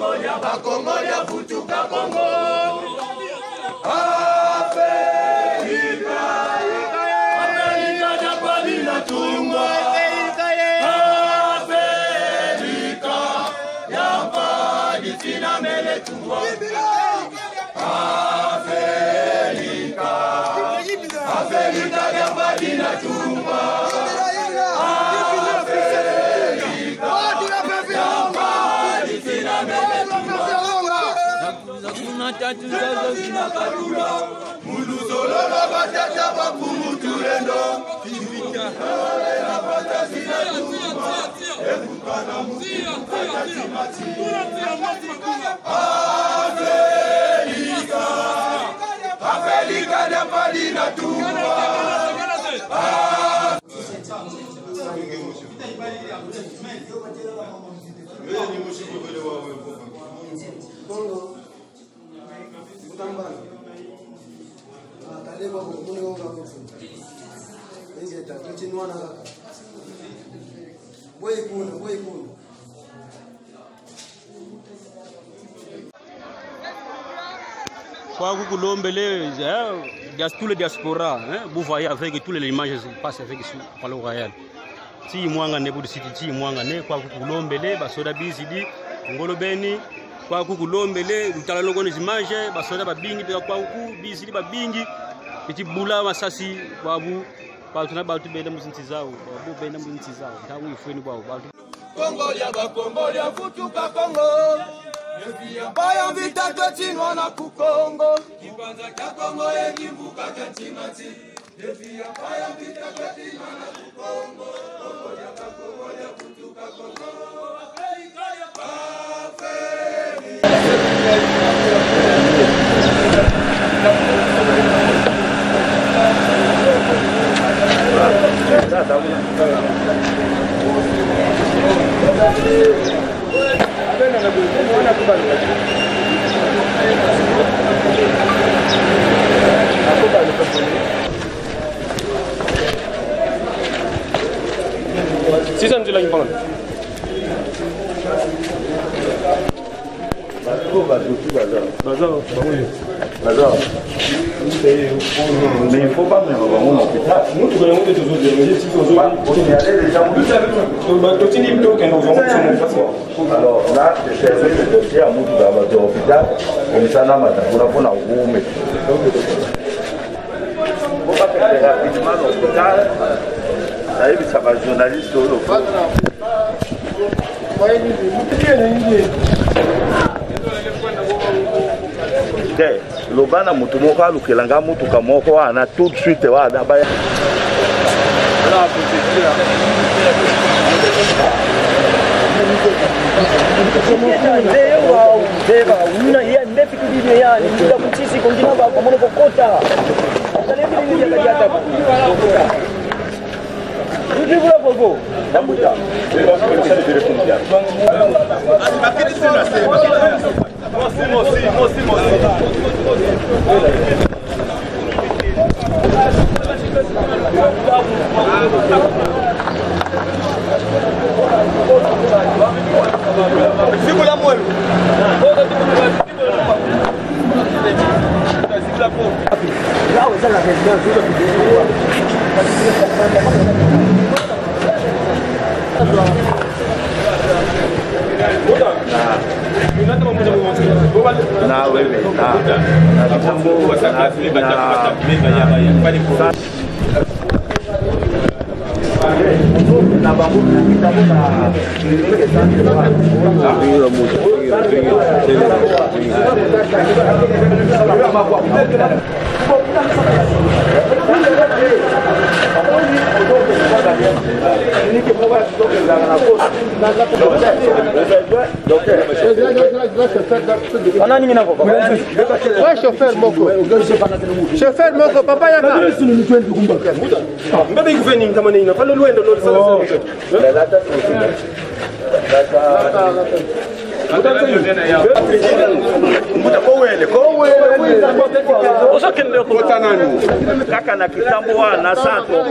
Bakongolia futuka Kongo. Afrika, Amerika japali na tumba. Afrika, japali tina mele tumba. Afrika, Afrika japali na tumba. Muluzolola batata bakumuturendo Afrika Afrika na palina tumba Kwa Kukulombele, tous les diasporas, vous voyez avec toutes les images qui passent avec le Palais Royal. Si mwanga ne budi city si mwanga ne kwa Kukulombele basoda bizidi ngolo beni kwa Kukulombele utala longo ne image basoda babingi pe kwa ku bizidi babingi petit bula masasi babu batuna batu benda muzinti zao babu benda muzinti zao ndawo ifweni bawo batu Kongo ya futuka Kongo. Baya vita totinwa na kukongo. Kibanza cha Kongo ekivuka katimati. Baya vita totinwa na kukongo. Kongo ya futuka Kongo. Sisa njila impana. Bazar. Mais il ne faut pas mettre vraiment mon hôpital. Nous, tu connais monter toujours des médias, si tu veux. Alors là, je servais le dossier à Moutou dans l'hôpital, comme ça, là, maintenant, pour la bonne à vous mettre. Il ne faut pas faire rapidement l'hôpital. Ça va journaliste au local. Lobana mutu moko alukelanga mutuka moko wana tout de suite wana baya chauffeur moko. Chauffeur moko, papa yaka. Mbabe kufeni mtamani ina. Palo luendo lo sala. kaka na kitambo wana sato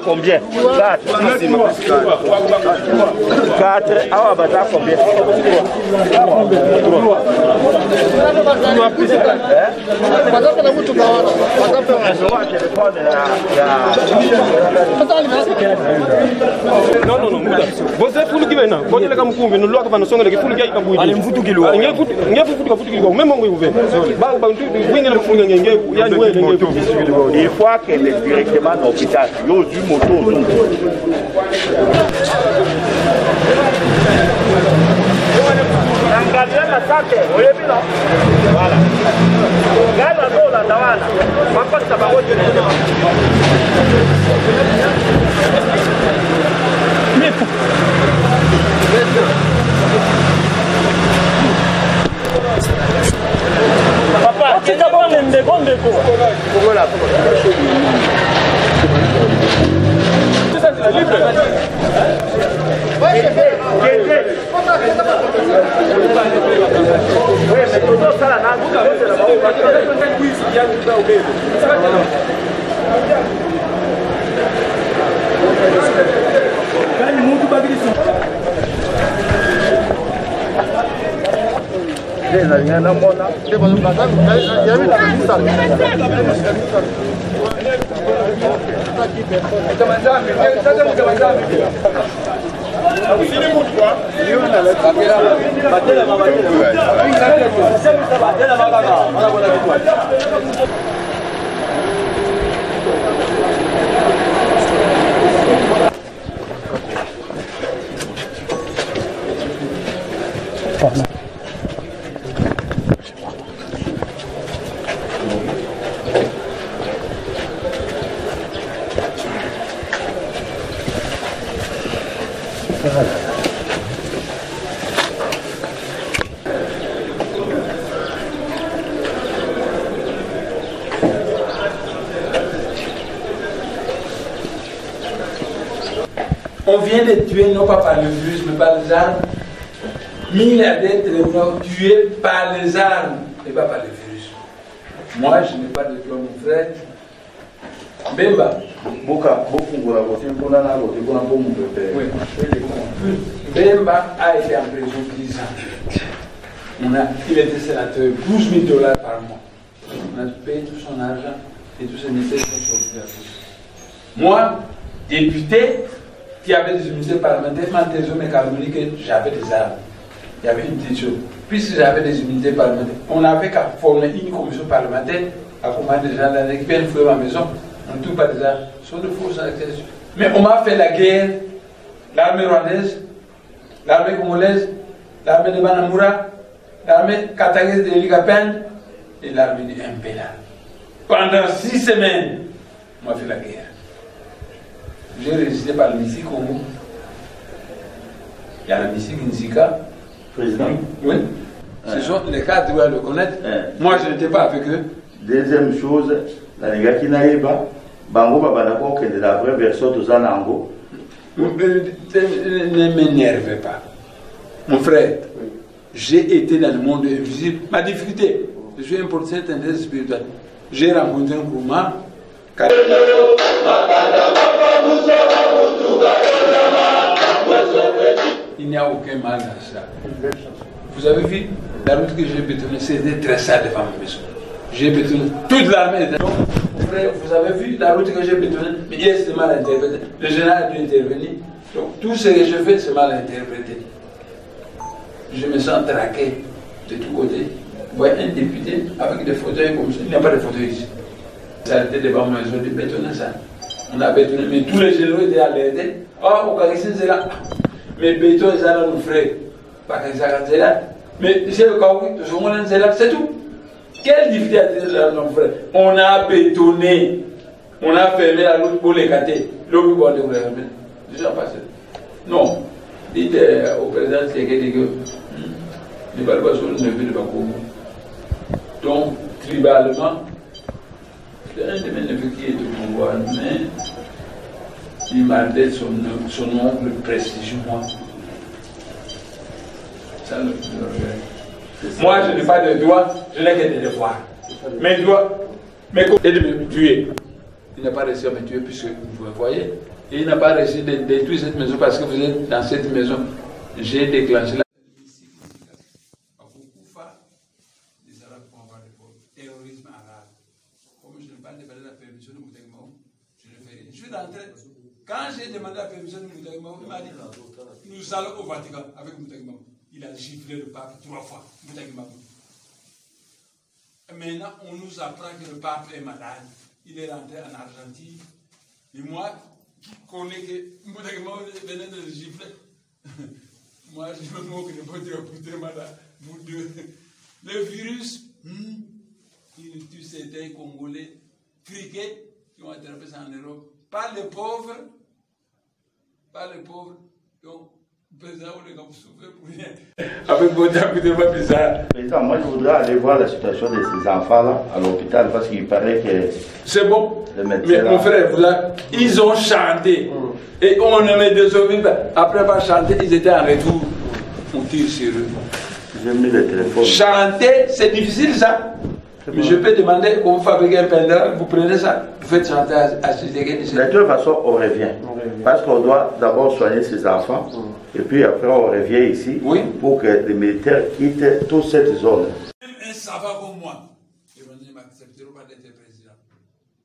combien? 4. Awa baza combien? Non, você fulu que vem não. Pode levar um cumbi no local para não sonhar que fulu que aí cabuí. Ali futu que lugar. Ninguém futu que lugar. Mesmo alguém vem. Ba tu vinha no fulu ninguém. Ya não é ninguém. Il faut qu'elle est directement dans l'hôpital. Yo du moto. Ngaliana sake, oyebi no? Voilà. Ngala dola dawana. Makosa bawoje ne. Papa, tu t'as bon de bonde ko. Voilà. On vient de tuer non pas par le virus mais par les armes. Milliardaires tués par les armes et pas par le virus. Moi je n'ai pas de toi mon frère. Bemba. Bemba a été en prison 10 ans. Il était sénateur, 12 000 $ par mois. On a payé tout son argent et tous ses ministères sont sortis à tous. Moi, député, qui avait des immunités parlementaires, m'a calculé que j'avais des armes. Il y avait une petite chose. Puisque j'avais des immunités parlementaires, on n'avait qu'à former une commission parlementaire à commander des gens dans l'équipe, une fois à ma maison. On ne trouve pas des armes. Ce sont de fausses accusations. Mais on m'a fait la guerre, l'armée rwandaise, l'armée congolaise, l'armée de Banamura, l'armée katagaise de Ligapen et l'armée du MPLA. Pendant 6 semaines, on m'a fait la guerre. J'ai résisté par le Missi Congo. Il y a le Missi Nzika. Président. Oui. Ce sont les cas, tu dois le connaître. Moi, je n'étais pas avec eux. Deuxième chose, la négaki naïba, bango babanako que de la vraie version de Zanango. Ne m'énervez pas. Mon frère, j'ai été dans le monde invisible. Ma difficulté, je suis un porteur d'intérêt spirituel. J'ai rencontré un Kouma. Il n'y a aucun mal dans ça. Vous avez vu la route que j'ai bétonnée, c'était très sale devant ma maison. J'ai bétonné toute l'armée. Donc, frère, vous avez vu la route que j'ai bétonnée, mais hier c'est mal interprété. Le général a dû intervenir. Donc tout ce que je fais, c'est mal interprété. Je me sens traqué de tous côtés. Vous voyez un député avec des fauteuils comme ça. Il n'y a pas de fauteuils ici. Ça a été devant moi, ils ont dû bétonner ça. On a bétonné, mais tous les généraux étaient alertés. Oh, au Kakissin, c'est là. Mais béton, c'est là, nos frères. Pas que ça, c'est là. Mais c'est le Kaoui, c'est là, c'est tout. Quelle difficulté a-t-il là, nos frères? On a bétonné. On a fermé la route pour les cater. L'eau qui boit de gouvernement. Déjà passé. Non. Dites au président Tshisekedi que les Balbassons ne veulent pas Congo. Donc, tribalement, c'est un de mes neveux qui est au pouvoir, mais il m'a dit son oncle prestigieux, moi. Ça le regrette. Moi, je n'ai pas de droit, je n'ai que des devoirs. Mes droits, mes côtés de me tuer. Il n'a pas réussi à me tuer puisque vous me voyez. Et il n'a pas réussi de détruire cette maison parce que vous êtes dans cette maison. J'ai déclenché la... Les Arabes vont avoir des pauvres. Terrorisme arabe. Comme je n'ai pas demandé la permission de Moutagmao, je ne fais rien. Je suis rentré. Quand j'ai demandé la permission de Moutagmao, il m'a dit nous allons au Vatican avec Moutagmao. Il a giflé le pape 3 fois. Moutagmao. Maintenant, on nous apprend que le pape est malade. Il est rentré en Argentine. Et moi, qui connais que Moutagmao venait de le gifler, moi, je me moque de votre putain malade. Vous deux. Le virus, il tue certains Congolais friqués qui ont attrapé ça en Europe. Pas les pauvres. Pas les pauvres. Donc, président, on est comme souffert pour rien. Avec votre accoutrement bizarre. Président, moi, je voudrais aller voir la situation de ces enfants-là à l'hôpital parce qu'il paraît que... C'est bon. Mais mon frère, voilà, ils ont chanté. Et on ne me désobéit pas. Après avoir chanté, ils étaient en retour. On tire sur eux. J'ai mis le téléphone. Chanter, c'est difficile ça. Mais je peux demander qu'on fabrique un pendrive, vous prenez ça, vous faites chanter à Tshisekedi. De toute façon, on revient. Parce qu'on doit d'abord soigner ces enfants. Et puis après, on revient ici pour que les militaires quittent toute cette zone. Même un savant comme moi, ils ne m'accepteront pas d'être président.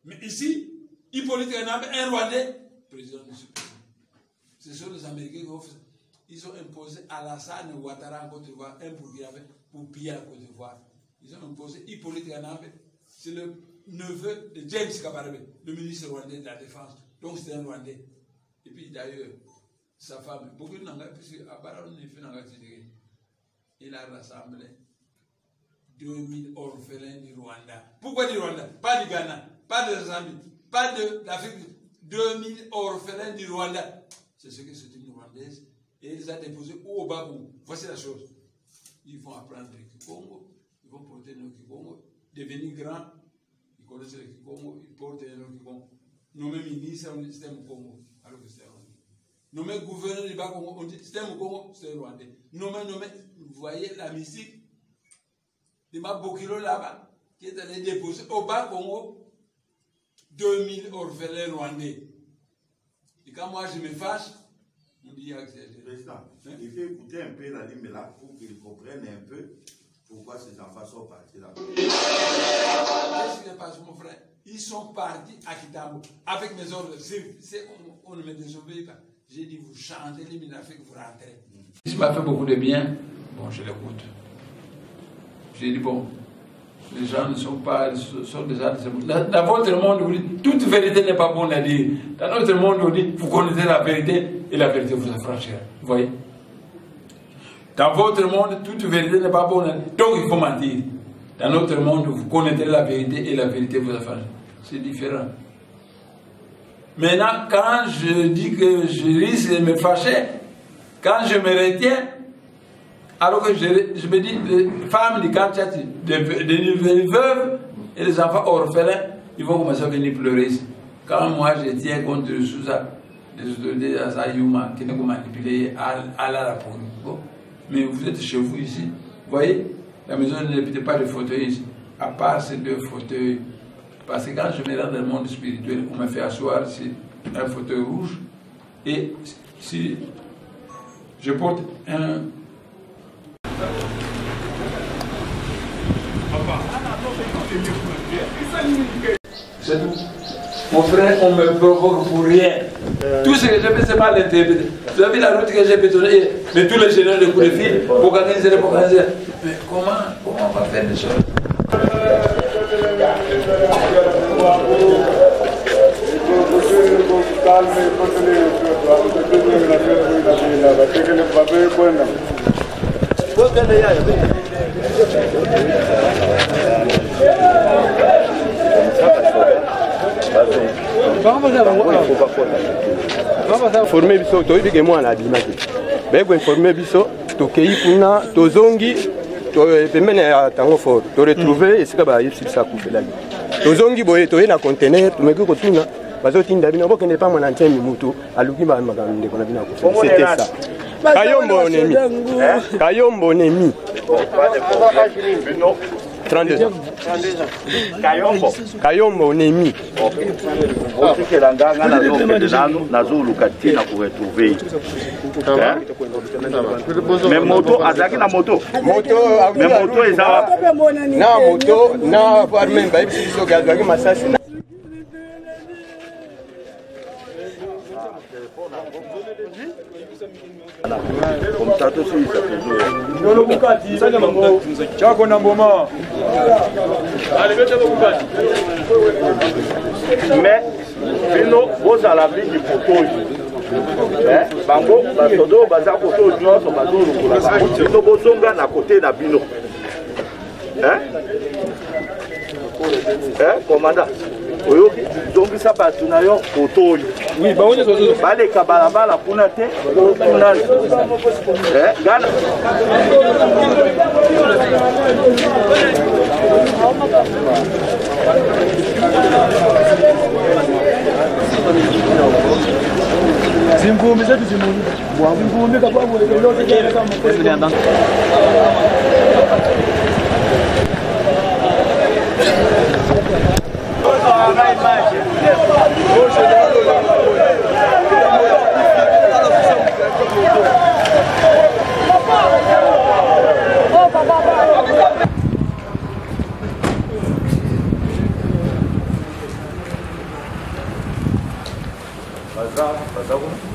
Mais ici, Hippolyte Kagame, un Rwandais, président du Sud. Ce sont les Américains qui ont fait ça. Ils ont imposé Alassane Ouattara en Côte d'Ivoire, un Burkinabé pour piller la Côte d'Ivoire. Ils ont imposé Hippolyte Kagame, c'est le neveu de James Kabarebe, le ministre rwandais de la Défense. Donc c'est un Rwandais. Et puis d'ailleurs, sa femme, beaucoup de Nanga, puisque Abaran n'est fait Nanga Tshisekedi, il a rassemblé 2000 orphelins du Rwanda. Pourquoi du Rwanda? Pas du Ghana, pas de Zambie, pas d'Afrique. 2000 orphelins du Rwanda. C'est ce que c'est une Rwandaise. Et il les a déposés au Babou. Voici la chose. Ils vont apprendre le Kikongo, ils vont porter le Kikongo, devenir grands, ils connaissent le Kikongo, ils portent le Kikongo. Nommé ministre, on dit système Congo, alors que c'est Rwandais. Nommé gouverneur du Bas-Congo, on dit système Congo, c'est Rwandais. Nommé, vous voyez la mystique de Mabokilo là-bas, qui est allé déposer au Bas-Congo 2000 orphelins rwandais. Et quand moi je me fâche, on dit Président, il faut écouter un peu la ligne là pour qu'ils comprennent un peu pourquoi ces enfants sont partis là. Qu'est-ce qui se passe, mon frère? Ils sont partis à Kitambo avec mes ordres. On ne me désobéit pas. J'ai dit, vous chantez les mille affaires que vous rentrez. Il m'a fait beaucoup de bien. Bon, je l'écoute. J'ai dit, bon, les gens ne sont pas, sont des gens. Dans votre monde, vous dites, toute vérité n'est pas bonne à dire. Dans notre monde, on dit, vous connaissez la vérité et la vérité vous affranchira. Vous voyez? Dans votre monde, toute vérité n'est pas bonne à dire. Donc il faut mentir. Dans notre monde, vous connaissez la vérité et la vérité vous affranchira. C'est différent. Maintenant, quand je dis que je risque de me fâcher, quand je me retiens, alors que je me dis, les femmes du Kamtchati, les veuves et les enfants orphelins, ils vont commencer à venir pleurer ici. Quand moi je tiens contre Sousa, les autorités d'Azayuma, qui nous manipulé à la rapport. Bon. Mais vous êtes chez vous ici. Vous voyez, la maison ne pas de fauteuils ici, à part ces 2 fauteuils. Parce que quand je me rends dans le monde spirituel, on m'a fait asseoir sur un fauteuil rouge. Et si je porte un... C'est tout. Mon frère, on me provoque pour rien. Tout ce que j'ai fait, c'est pas l'interpréter. Vous avez la route que j'ai bétonnée, mais tous les généraux de coups de fil pour organiser les programmes. Mais comment on va faire les choses? Former biso to ibike mwana abimaki. Beko informer biso to kei kuna to zongi to pemene ya tango fort to retrouver esika ba yipsi sa kufelaki. To zongi boye to na container to meki ko tuna bazotinda bino boke ne pa mwana ntemi mutu aluki ba makaminde kona bina ko. C'était ça. Kayombo Nemi. Kayombo Nemi. 32 ans. Kayombo Nemi. Mais moto, azaki na moto. Moto, mais moto eza. Na moto, na farmen ba biso gazaki masasi. Comme ça aussi, ça mais bino boza la vie du photo. Bango basodo baza photo nyonso bazolukula. Bino bozonga na côté na bino. Commandant. Oyoki zongisa bato na yo photo. Oui, ba woni zozo. Baleka balabala kuna te. Kuna Gana. Zingumi zetu zimuni. Ngumi kwa sababu lote jana kama president.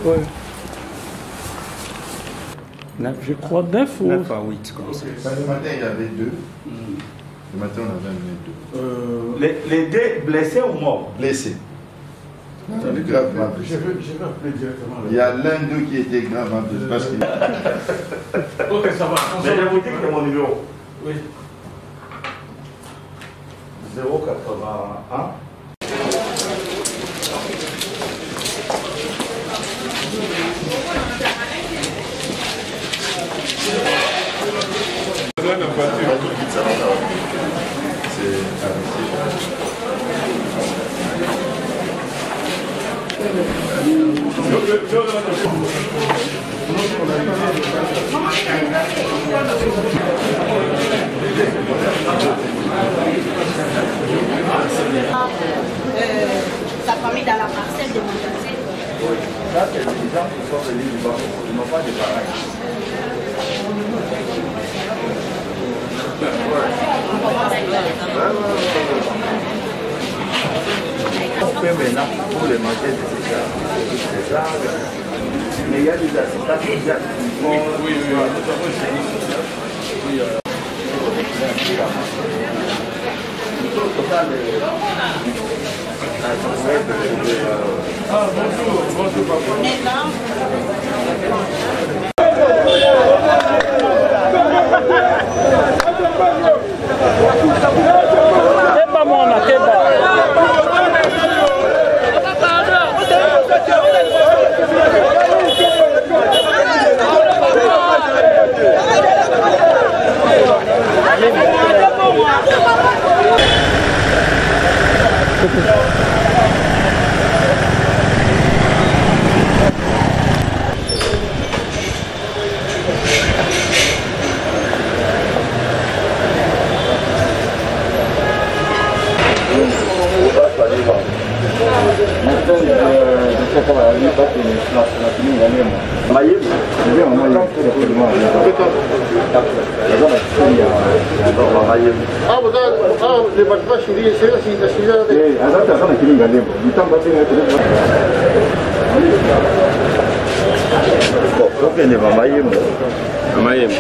Ouais. 9, je crois 9 ou 9 à 8 comme ça. Le matin il y avait 2. Le matin on avait 2. Les deux blessés ou morts? Blessés. Gravement blessés. Il y a l'un d'eux qui était gravement blessé parce qu'il. Ok, ça va. Mais je vous dis que mon numéro. Oui. 081. Sa famille dans la parcelle de Montassé. Oui, ça c'est des gens qui sont venus du Banco, ils n'ont pas de pareil. On fait maintenant pour les manger des arbres, mais il y a des assistants qui font. Oui, bonjour papa. Teba mwana, teba. Mayemo.